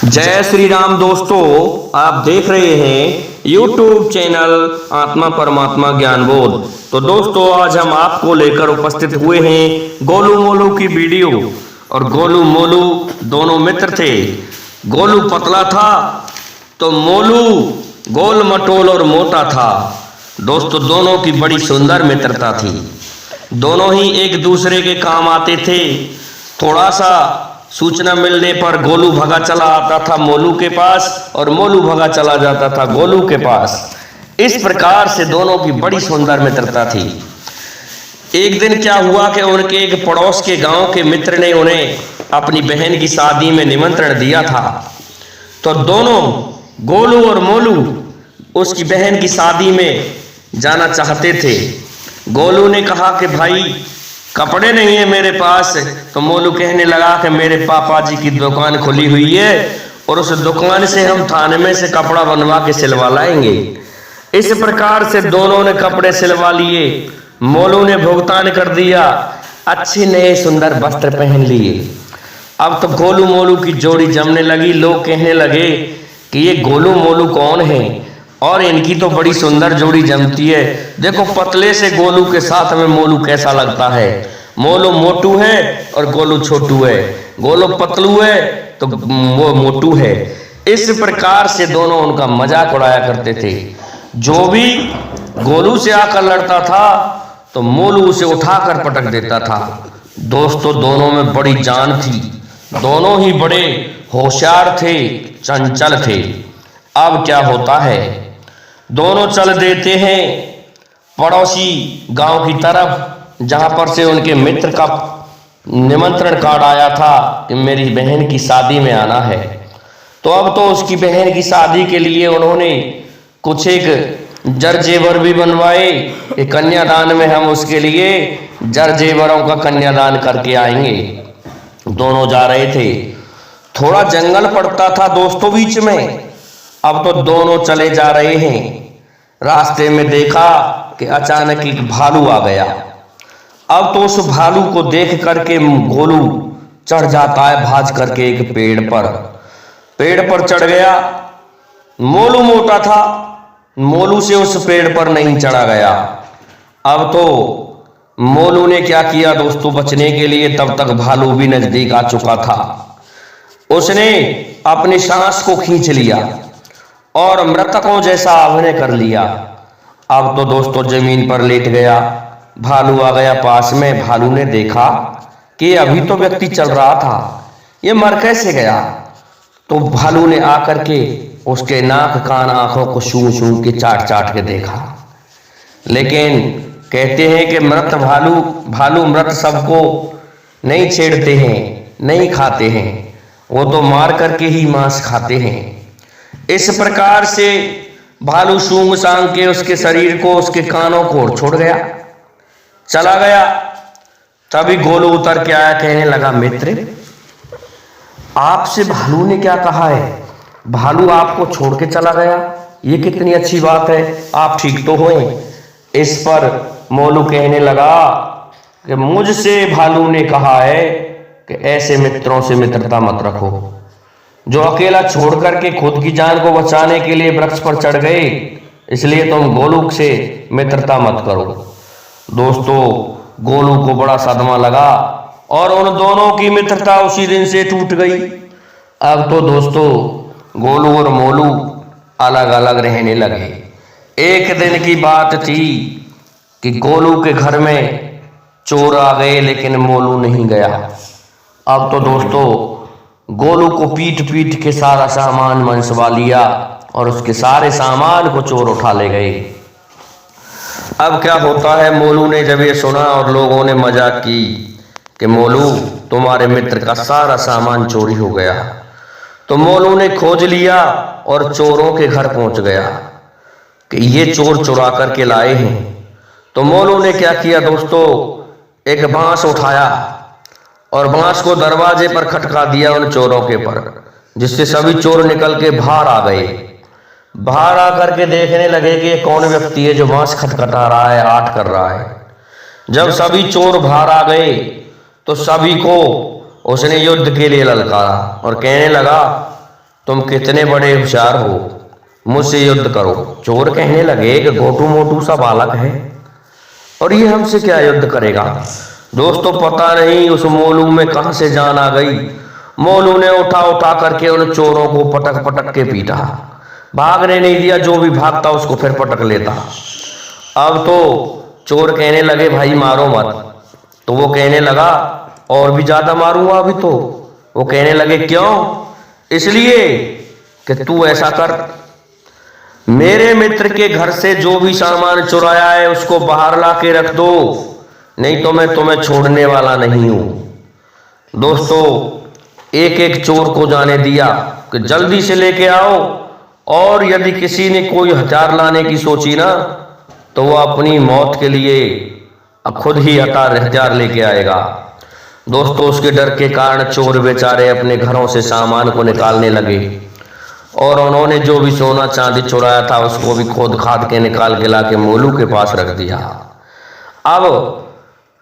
जय श्री राम दोस्तों, आप देख रहे हैं YouTube चैनल आत्मा परमात्मा ज्ञान बोध। तो दोस्तों, आज हम आपको लेकर उपस्थित हुए हैं गोलू मोलू की वीडियो। और गोलू मोलू दोनों मित्र थे। गोलू पतला था तो मोलू गोल मटोल और मोटा था। दोस्तों, दोनों की बड़ी सुंदर मित्रता थी। दोनों ही एक दूसरे के काम आते थे। थोड़ा सा सूचना मिलने पर गोलू भगा चला आता था मोलू के पास और मोलू भगा चला जाता था गोलू के पास। इस प्रकार से दोनों की बड़ी सुंदर मित्रता थी। एक दिन क्या हुआ कि उनके एक पड़ोस के गांव के मित्र ने उन्हें अपनी बहन की शादी में निमंत्रण दिया था। तो दोनों गोलू और मोलू उसकी बहन की शादी में जाना चाहते थे। गोलू ने कहा कि भाई कपड़े नहीं है मेरे पास। तो मोलू कहने लगा कि मेरे पापा जी की दुकान खुली हुई है और उस दुकान से हम थाने में से कपड़ा बनवा के सिलवा लाएंगे। इस प्रकार से दोनों ने कपड़े सिलवा लिए। मोलू ने भुगतान कर दिया, अच्छे नए सुंदर वस्त्र पहन लिए। अब तो गोलू मोलू की जोड़ी जमने लगी। लोग कहने लगे कि ये गोलू मोलू कौन है और इनकी तो बड़ी सुंदर जोड़ी जमती है। देखो पतले से गोलू के साथ में मोलू कैसा लगता है। मोलू मोटू है और गोलू छोटू है। गोलू पतलू है तो वो मोटू है। इस प्रकार से दोनों उनका मजाक उड़ाया करते थे। जो भी गोलू से आकर लड़ता था तो मोलू उसे उठाकर पटक देता था। दोस्तों, दोनों में बड़ी जान थी। दोनों ही बड़े होशियार थे, चंचल थे। अब क्या होता है, दोनों चल देते हैं पड़ोसी गांव की तरफ, जहां पर से उनके मित्र का निमंत्रण कार्ड आया था कि मेरी बहन की शादी में आना है। तो अब तो उसकी बहन की शादी के लिए उन्होंने कुछ एक जर जेवर भी बनवाए कि कन्यादान में हम उसके लिए जर जेवरों का कन्यादान करके आएंगे। दोनों जा रहे थे। थोड़ा जंगल पड़ता था दोस्तों बीच में। अब तो दोनों चले जा रहे हैं। रास्ते में देखा कि अचानक एक भालू आ गया। अब तो उस भालू को देख करके गोलू चढ़ जाता है भाज करके एक पेड़ पर चढ़ गया। मोलू मोटा था, मोलू से उस पेड़ पर नहीं चढ़ा गया। अब तो मोलू ने क्या किया दोस्तों, बचने के लिए, तब तक भालू भी नजदीक आ चुका था। उसने अपनी सांस को खींच लिया और मृतकों जैसा अभिनय कर लिया। अब तो दोस्तों जमीन पर लेट गया। भालू आ गया पास में। भालू ने देखा कि अभी तो व्यक्ति चल रहा था, ये मर कैसे गया। तो भालू ने आकर के उसके नाक कान आंखों को सूंघ सूंघ के चाट के देखा। लेकिन कहते हैं कि मृत भालू मृत सबको नहीं छेड़ते हैं, नहीं खाते हैं, वो तो मार करके ही मांस खाते हैं। इस प्रकार से भालू सूंघ सांघ के उसके शरीर को, उसके कानों को छोड़ गया, चला गया। तभी गोलू उतर के आया, कहने लगा मित्र, आपसे भालू ने क्या कहा है? भालू आपको छोड़ के चला गया, ये कितनी अच्छी बात है, आप ठीक तो होए। इस पर मोलू कहने लगा कि मुझसे भालू ने कहा है कि ऐसे मित्रों से मित्रता मत रखो, जो अकेला छोड़ करके खुद की जान को बचाने के लिए वृक्ष पर चढ़ गए, इसलिए तुम गोलू से मित्रता मत करो। दोस्तों, गोलू को बड़ा सदमा लगा और उन दोनों की मित्रता उसी दिन से टूट गई। अब तो दोस्तों गोलू और मोलू अलग अलग रहने लगे। एक दिन की बात थी कि गोलू के घर में चोर आ गए, लेकिन मोलू नहीं गया। अब तो दोस्तों गोलू को पीट के सारा सामान मनसवा लिया और उसके सारे सामान को चोर उठा ले गए। अब क्या होता है, मोलू ने जब ये सुना और लोगों ने मजाक की कि मोलू तुम्हारे मित्र का सारा सामान चोरी हो गया। तो मोलू ने खोज लिया और चोरों के घर पहुंच गया कि ये चोर चुरा करके लाए हैं। तो मोलू ने क्या किया दोस्तों, एक बांस उठाया और बांस को दरवाजे पर खटका दिया उन चोरों के पर, जिससे सभी चोर निकल के बाहर आ गए। बाहर आकर के देखने लगे कि ये कौन व्यक्ति है जो बांस खटखटा रहा है, आठ कर रहा है। जब सभी चोर बाहर आ गए तो सभी को उसने युद्ध के लिए ललकारा और कहने लगा तुम कितने बड़े होशियार हो, मुझसे युद्ध करो। चोर कहने लगे कि गोटू मोटू सा बालक है और ये हमसे क्या युद्ध करेगा। दोस्तों पता नहीं उस मोलू में कहां से जान आ गई। मोलू ने उठा उठा करके उन चोरों को पटक पटक के पीटा, भागने नहीं दिया, जो भी भागता उसको फिर पटक लेता। अब तो चोर कहने लगे भाई मारो मत, तो वो कहने लगा और भी ज्यादा मारूंगा अभी तो। वो कहने लगे क्यों? इसलिए कि तू ऐसा कर, मेरे मित्र के घर से जो भी सामान चुराया है उसको बाहर ला के रख दो, नहीं तो मैं तुम्हें छोड़ने वाला नहीं हूं। दोस्तों एक एक चोर को जाने दिया कि जल्दी से लेके आओ, और यदि किसी ने कोई हथियार लाने की सोची ना तो वो अपनी मौत के लिए खुद ही हथियार लेके आएगा। दोस्तों उसके डर के कारण चोर बेचारे अपने घरों से सामान को निकालने लगे और उन्होंने जो भी सोना चांदी चुराया था उसको भी खोद खाद के निकाल के ला के मोलू के पास रख दिया। अब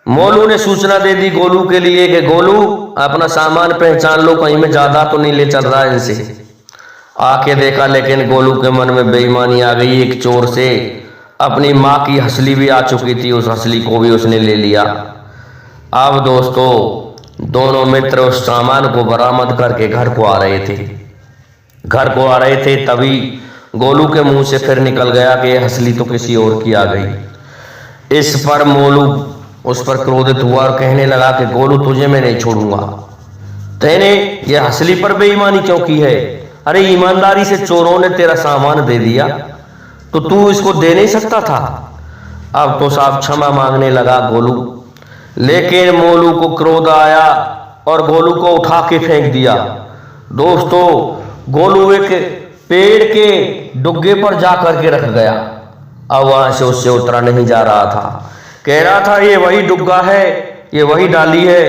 मोलू ने सूचना दे दी गोलू के लिए कि गोलू अपना सामान पहचान लो, कहीं में ज्यादा तो नहीं ले चल रहा है इनसे। आके देखा लेकिन गोलू के मन में बेईमानी आ गई। एक चोर से अपनी माँ की हंसली भी आ चुकी थी, उस हंसली को भी उसने ले लिया। अब दोस्तों दोनों मित्र उस सामान को बरामद करके घर को आ रहे थे, तभी गोलू के मुंह से फिर निकल गया कि हंसली तो किसी और की आ गई। इस पर मोलू उस पर क्रोधित हुआ और कहने लगा कि गोलू तुझे मैं नहीं छोड़ूंगा, तेने ये हंसली पर बेईमानी क्यों की है? अरे ईमानदारी से चोरों ने तेरा सामान दे दिया तो तू इसको दे नहीं सकता था। अब तो साहब क्षमा मांगने लगा गोलू, लेकिन मोलू को क्रोध आया और गोलू को उठा के फेंक दिया। दोस्तों गोलू एक पेड़ के डुग्गे पर जा करके रख गया। अब वहां से उससे उतरा नहीं जा रहा था, कह रहा था ये वही डुग्गा है, ये वही डाली है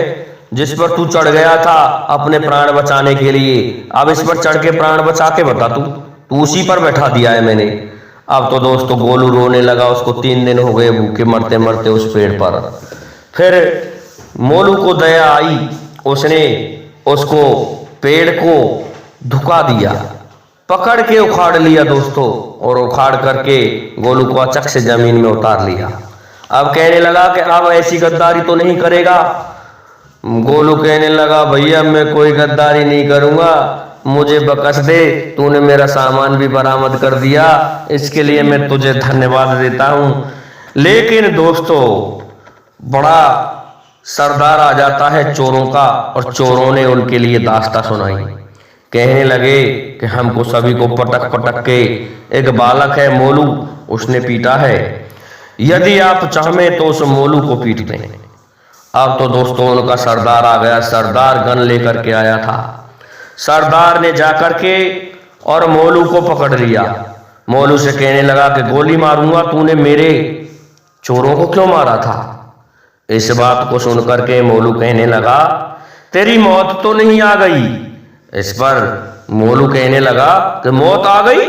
जिस पर तू चढ़ गया था अपने प्राण बचाने के लिए। अब इस पर चढ़ के प्राण बचा के बता, तू उसी पर बैठा दिया है मैंने। अब तो दोस्तों गोलू रोने लगा, उसको 3 दिन हो गए भूखे मरते मरते उस पेड़ पर। फिर मोलू को दया आई, उसने उसको पेड़ को धुका दिया, पकड़ के उखाड़ लिया दोस्तों, और उखाड़ करके गोलू को अचक से जमीन में उतार लिया। अब कहने लगा कि अब ऐसी गद्दारी तो नहीं करेगा। गोलू कहने लगा भैया मैं कोई गद्दारी नहीं करूंगा, मुझे बख्श दे, तूने मेरा सामान भी बरामद कर दिया, इसके लिए मैं तुझे धन्यवाद देता हूं। लेकिन दोस्तों बड़ा सरदार आ जाता है चोरों का, और चोरों ने उनके लिए दास्तां सुनाई। कहने लगे कि हमको सभी को पटक पटक के एक बालक है मोलू, उसने पीटा है, यदि आप चाहें तो उस मोलू को पीट दें। अब तो दोस्तों उनका सरदार आ गया, सरदार गन लेकर के आया था। सरदार ने जाकर के और मोलू को पकड़ लिया। मोलू से कहने लगा कि गोली मारूंगा, तूने मेरे चोरों को क्यों मारा था? इस बात को सुनकर के मोलू कहने लगा तेरी मौत तो नहीं आ गई? इस पर मोलू कहने लगा कि मौत आ गई?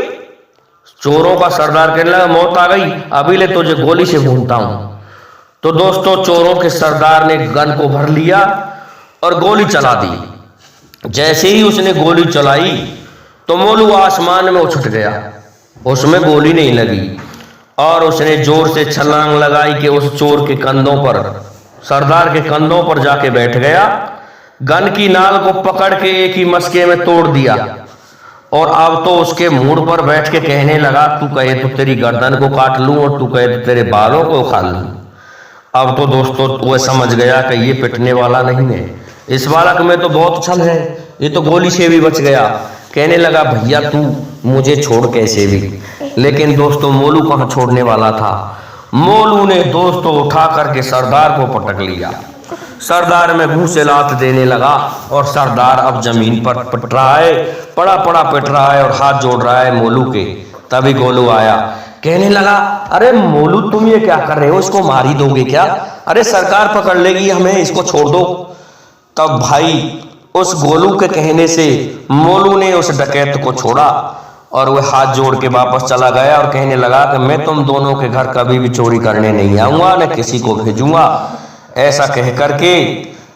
चोरों का सरदार कहने लगा मौत आ गई, अभी ले तुझे गोली से भूनता हूं। तो दोस्तों चोरों के सरदार ने गन को भर लिया और गोली चला दी। जैसे ही उसने गोली चलाई तो मोलू आसमान में उछट गया, उसमें गोली नहीं लगी, और उसने जोर से छलांग लगाई कि उस चोर के कंधों पर, सरदार के कंधों पर जाके बैठ गया। गन की नाल को पकड़ के एक ही मस्के में तोड़ दिया, और अब तो उसके मुंह पर बैठ के कहने लगा तू कहे तो तेरी गर्दन को काट लूं और तू कहे तो तेरे बालों को उखाड़ लूं। अब तो दोस्तों वो समझ गया कि ये पिटने वाला नहीं है, इस बालक में तो बहुत छल है, ये तो गोली से भी बच गया। कहने लगा भैया तू मुझे छोड़ कैसे भी। लेकिन दोस्तों मोलू कहां छोड़ने वाला था। मोलू ने दोस्तों उठा करके सरदार को पटक लिया, सरदार में मुंह से लात देने लगा, और सरदार अब जमीन पर पिट रहा है, पड़ा पड़ा पिट रहा है और हाथ जोड़ रहा है मोलू के। तभी गोलू आया, कहने लगा अरे मोलू तुम ये क्या कर रहे हो, इसको मार ही दोगे क्या? अरे सरकार पकड़ लेगी हमें, इसको छोड़ दो। तब भाई उस गोलू के कहने से मोलू ने उस डकैत को छोड़ा और वह हाथ जोड़ के वापस चला गया और कहने लगा कि मैं तुम दोनों के घर कभी भी चोरी करने नहीं आऊंगा, न किसी को भेजूंगा। ऐसा कह करके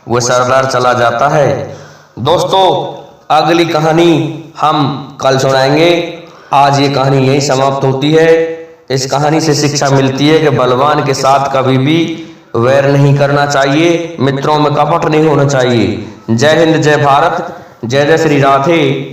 वह सरदार चला जाता है। दोस्तों अगली कहानी हम कल सुनाएंगे। आज ये कहानी यही समाप्त होती है। इस कहानी से शिक्षा मिलती है कि बलवान के साथ कभी भी वैर नहीं करना चाहिए, मित्रों में कपट नहीं होना चाहिए। जय हिंद, जय भारत, जय जय श्री राधे।